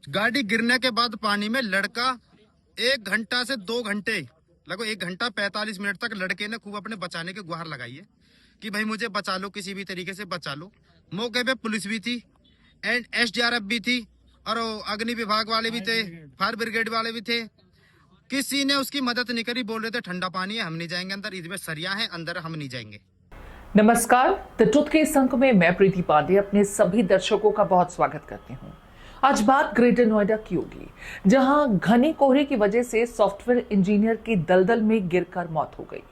गाड़ी गिरने के बाद पानी में लड़का 1 घंटा से 2 घंटे, लगभग 1 घंटा 45 मिनट तक लड़के ने खूब अपने बचाने की गुहार लगाई है कि भाई मुझे बचा लो, किसी भी तरीके से बचा लो। मौके पे पुलिस भी थी एंड एसडीआरएफ भी थी और अग्नि विभाग वाले भी थे, फायर ब्रिगेड वाले भी थे। किसी ने उसकी मदद नहीं करी। बोल रहे थे ठंडा पानी है, हम नहीं जाएंगे अंदर, इसमें सरिया है अंदर, हम नहीं जाएंगे। नमस्कार, द ट्रुथ के इस अंक में मैं प्रीति पांडे अपने सभी दर्शकों का बहुत स्वागत करती हूँ। आज बात ग्रेटर नोएडा की होगी, जहां घने कोहरे की वजह से सॉफ्टवेयर इंजीनियर की दलदल में गिरकर मौत हो गई।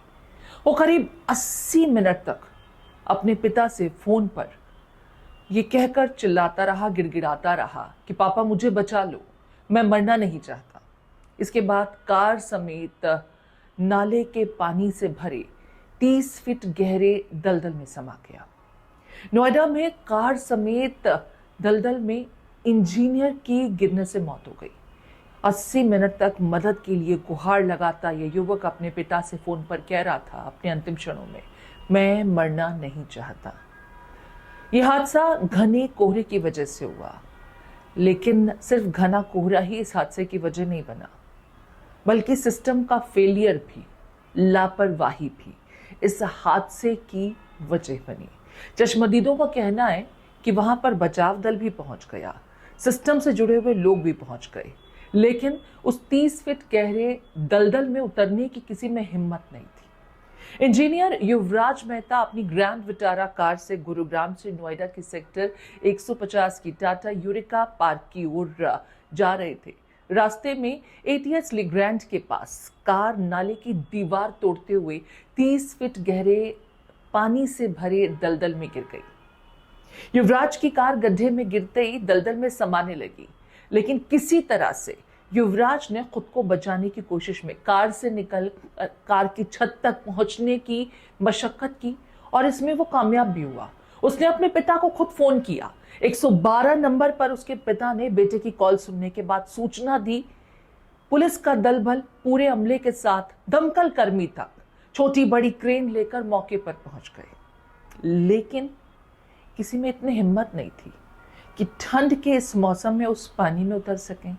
वो करीब 80 मिनट तक अपने पिता से फोन पर ये कहकर चिल्लाता रहा, गिड़गिड़ाता रहा कि पापा मुझे बचा लो, मैं मरना नहीं चाहता। इसके बाद कार समेत नाले के पानी से भरे 30 फीट गहरे दलदल में समा गया। नोएडा में कार समेत दलदल में इंजीनियर की गिरने से मौत हो गई। 80 मिनट तक मदद के लिए गुहार लगाता यह युवक अपने पिता से फोन पर कह रहा था अपने अंतिम क्षणों में, मैं मरना नहीं चाहता। यह हादसा घने कोहरे की वजह से हुआ, लेकिन सिर्फ घना कोहरा ही इस हादसे की वजह नहीं बना, बल्कि सिस्टम का फेलियर भी, लापरवाही भी इस हादसे की वजह बनी। चश्मदीदों का कहना है कि वहां पर बचाव दल भी पहुंच गया, सिस्टम से जुड़े हुए लोग भी पहुंच गए, लेकिन उस 30 फीट गहरे दलदल में उतरने की किसी में हिम्मत नहीं थी। इंजीनियर युवराज मेहता अपनी ग्रैंड विटारा कार से गुरुग्राम से नोएडा की सेक्टर 150 की टाटा यूरिका पार्क की ओर जा रहे थे। रास्ते में एटीएस लिग्रैंड के पास कार नाले की दीवार तोड़ते हुए 30 फीट गहरे पानी से भरे दलदल में गिर गई। युवराज की कार गड्ढे में गिरते ही दलदल में समाने लगी, लेकिन किसी तरह से युवराज ने खुद को बचाने की कोशिश में कार से निकल कार की छत तक पहुंचने की मशक्कत की और इसमें वो कामयाब भी हुआ। उसने अपने पिता को खुद फोन किया। 112 नंबर पर उसके पिता ने बेटे की कॉल सुनने के बाद सूचना दी। पुलिस का दल बल पूरे अमले के साथ दमकल कर्मी तक छोटी बड़ी क्रेन लेकर मौके पर पहुंच गए, लेकिन किसी में इतनी हिम्मत नहीं थी कि ठंड के इस मौसम में उस पानी में उतर सकें।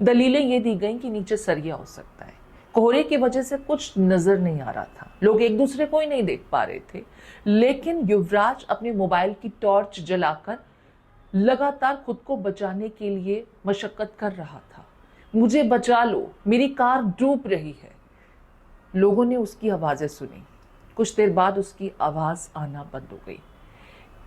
दलीलें ये दी गई कि नीचे सरिया हो सकता है। कोहरे की वजह से कुछ नजर नहीं आ रहा था, लोग एक दूसरे को ही नहीं देख पा रहे थे, लेकिन युवराज अपने मोबाइल की टॉर्च जलाकर लगातार खुद को बचाने के लिए मशक्कत कर रहा था। मुझे बचा लो, मेरी कार डूब रही है। लोगों ने उसकी आवाजें सुनी। कुछ देर बाद उसकी आवाज आना बंद हो गई।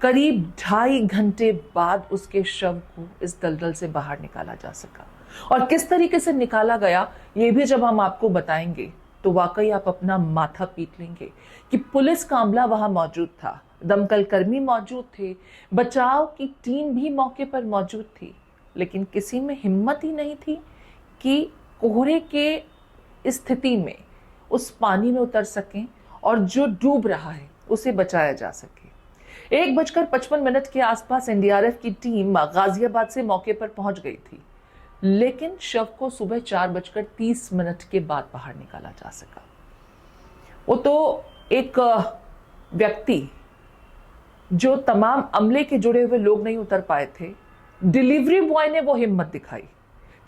करीब 2.5 घंटे बाद उसके शव को इस दलदल से बाहर निकाला जा सका, और किस तरीके से निकाला गया ये भी जब हम आपको बताएंगे तो वाकई आप अपना माथा पीट लेंगे कि पुलिस का अमला वहां मौजूद था, दमकल कर्मी मौजूद थे, बचाव की टीम भी मौके पर मौजूद थी, लेकिन किसी में हिम्मत ही नहीं थी कि कोहरे के स्थिति में उस पानी में उतर सकें और जो डूब रहा है उसे बचाया जा सके। 1:55 के आसपास एनडीआरएफ की टीम गाजियाबाद से मौके पर पहुंच गई थी, लेकिन शव को सुबह 4:30 के बाद बाहर निकाला जा सका। वो तो एक व्यक्ति जो तमाम अमले के जुड़े हुए लोग नहीं उतर पाए थे, डिलीवरी बॉय ने वो हिम्मत दिखाई।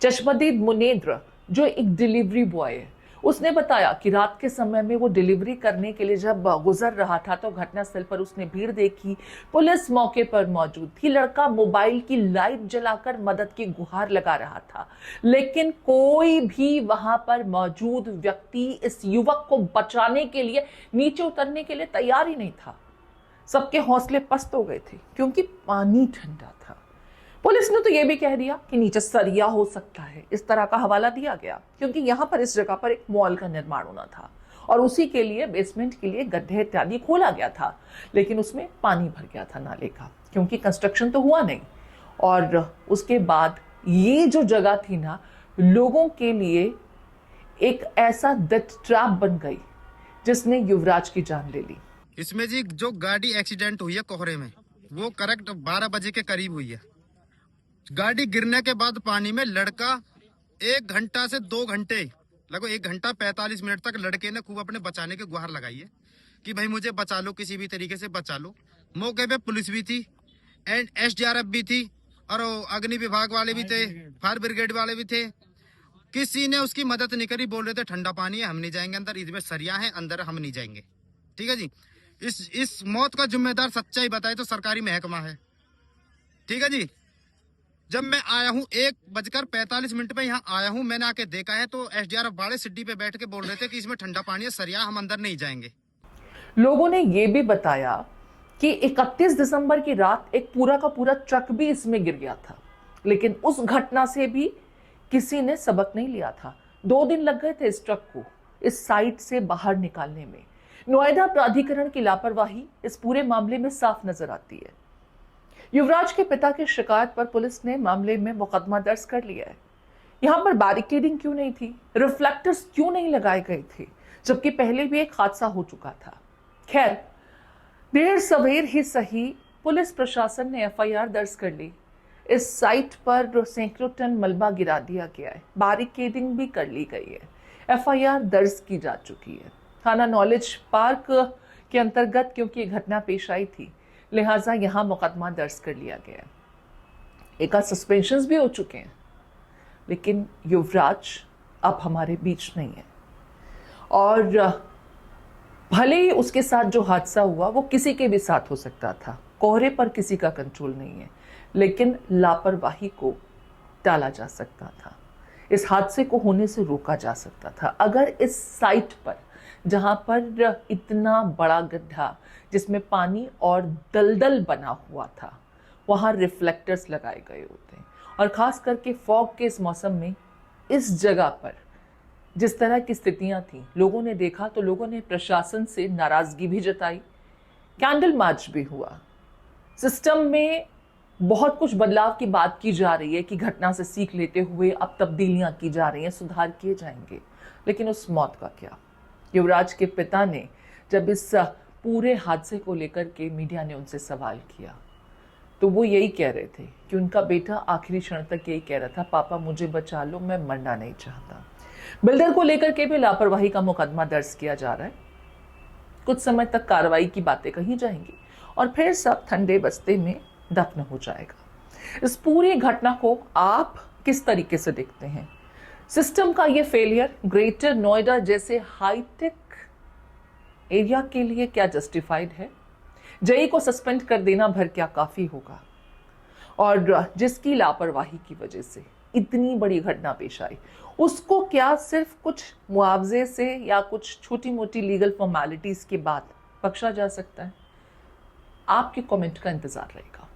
चश्मदीद मुनेंद्र जो एक डिलीवरी बॉय है, उसने बताया कि रात के समय में वो डिलीवरी करने के लिए जब गुजर रहा था तो घटनास्थल पर उसने भीड़ देखी, पुलिस मौके पर मौजूद थी, लड़का मोबाइल की लाइट जलाकर मदद की गुहार लगा रहा था, लेकिन कोई भी वहां पर मौजूद व्यक्ति इस युवक को बचाने के लिए, नीचे उतरने के लिए तैयार ही नहीं था। सबके हौसले पस्त हो गए थे क्योंकि पानी ठंडा था। पुलिस ने तो यह भी कह दिया कि नीचे सरिया हो सकता है, इस तरह का हवाला दिया गया, क्योंकि यहां पर इस जगह पर एक मॉल का निर्माण होना था और उसी के लिए बेसमेंट के लिए गड्ढे इत्यादि खोला गया था, लेकिन उसमें पानी भर गया था नाले का, क्योंकि कंस्ट्रक्शन तो हुआ नहीं। और उसके बाद ये जो जगह थी ना, लोगों के लिए एक ऐसा डेथ ट्रैप बन गई जिसने युवराज की जान ले ली। इसमें जी जो गाड़ी एक्सीडेंट हुई है कोहरे में, वो करेक्ट 12 बजे के करीब हुई है। गाड़ी गिरने के बाद पानी में लड़का 1 घंटा से 2 घंटे, लगभग 1 घंटा 45 मिनट तक लड़के ने खूब अपने बचाने की गुहार लगाई है कि भाई मुझे बचा लो, किसी भी तरीके से बचा लो। मौके पे पुलिस भी थी एंड एसडीआरएफ भी थी और अग्नि विभाग वाले भी थे, फायर ब्रिगेड वाले भी थे, किसी ने उसकी मदद नहीं करी। बोल रहे थे ठंडा पानी है, हम नहीं जाएंगे अंदर, इसमें सरिया है अंदर, हम नहीं जाएंगे। ठीक है जी। इस मौत का जिम्मेदार सच्चाई बताए तो सरकारी महकमा है। ठीक है जी। जब मैं आया हूँ 1:45 पे यहाँ आया हूँ, मैंने आके देखा है तो SDRF वाले सिड्डी पे बैठ के बोल रहे थे कि इसमें ठंडा पानी है, सरिया, हम अंदर नहीं जाएंगे। लोगों ने यह भी बताया कि 31 दिसंबर की रात एक पूरा का पूरा ट्रक भी इसमें गिर गया था, लेकिन उस घटना से भी किसी ने सबक नहीं लिया था। 2 दिन लग गए थे इस ट्रक को इस साइट से बाहर निकालने में। नोएडा प्राधिकरण की लापरवाही इस पूरे मामले में साफ नजर आती है। युवराज के पिता की शिकायत पर पुलिस ने मामले में मुकदमा दर्ज कर लिया है। यहां पर बैरिकेडिंग क्यों नहीं थी, रिफ्लेक्टर्स क्यों नहीं लगाए गए थे, जबकि पहले भी एक हादसा हो चुका था। खैर, देर सवेर ही सही पुलिस प्रशासन ने FIR दर्ज कर ली। इस साइट पर सैकड़ों टन मलबा गिरा दिया गया है, बैरिकेडिंग भी कर ली गई है, FIR दर्ज की जा चुकी है। थाना नॉलेज पार्क के अंतर्गत क्योंकि ये घटना पेश आई थी, लिहाजा यहां मुकदमा दर्ज कर लिया गया है। एक आध सस्पेंशंस भी हो चुके हैं, लेकिन युवराज अब हमारे बीच नहीं है। और भले ही उसके साथ जो हादसा हुआ वो किसी के भी साथ हो सकता था, कोहरे पर किसी का कंट्रोल नहीं है, लेकिन लापरवाही को टाला जा सकता था, इस हादसे को होने से रोका जा सकता था। अगर इस साइट पर, जहां पर इतना बड़ा गड्ढा जिसमें पानी और दलदल बना हुआ था, वहां रिफ्लेक्टर्स लगाए गए होते, और खास करके फॉग के इस मौसम में इस जगह पर जिस तरह की स्थितियां थी, लोगों ने देखा तो लोगों ने प्रशासन से नाराजगी भी जताई, कैंडल मार्च भी हुआ। सिस्टम में बहुत कुछ बदलाव की बात की जा रही है कि घटना से सीख लेते हुए अब तब्दीलियां की जा रही हैं, सुधार किए जाएंगे, लेकिन उस मौत का क्या? युवराज के पिता ने जब इस पूरे हादसे को लेकर के मीडिया ने उनसे सवाल किया तो वो यही कह रहे थे कि उनका बेटा आखिरी क्षण तक यही कह रहा था, पापा मुझे बचा लो, मैं मरना नहीं चाहता। बिल्डर को लेकर के भी लापरवाही का मुकदमा दर्ज किया जा रहा है। कुछ समय तक कार्रवाई की बातें कही जाएंगी और फिर सब ठंडे बस्ते में दफन हो जाएगा। इस पूरी घटना को आप किस तरीके से देखते हैं? सिस्टम का ये फेलियर ग्रेटर नोएडा जैसे हाईटेक एरिया के लिए क्या जस्टिफाइड है? जेई को सस्पेंड कर देना भर क्या काफी होगा? और जिसकी लापरवाही की वजह से इतनी बड़ी घटना पेश आई, उसको क्या सिर्फ कुछ मुआवजे से या कुछ छोटी मोटी लीगल फॉर्मेलिटीज के बाद बख्शा जा सकता है? आपके कमेंट का इंतजार रहेगा।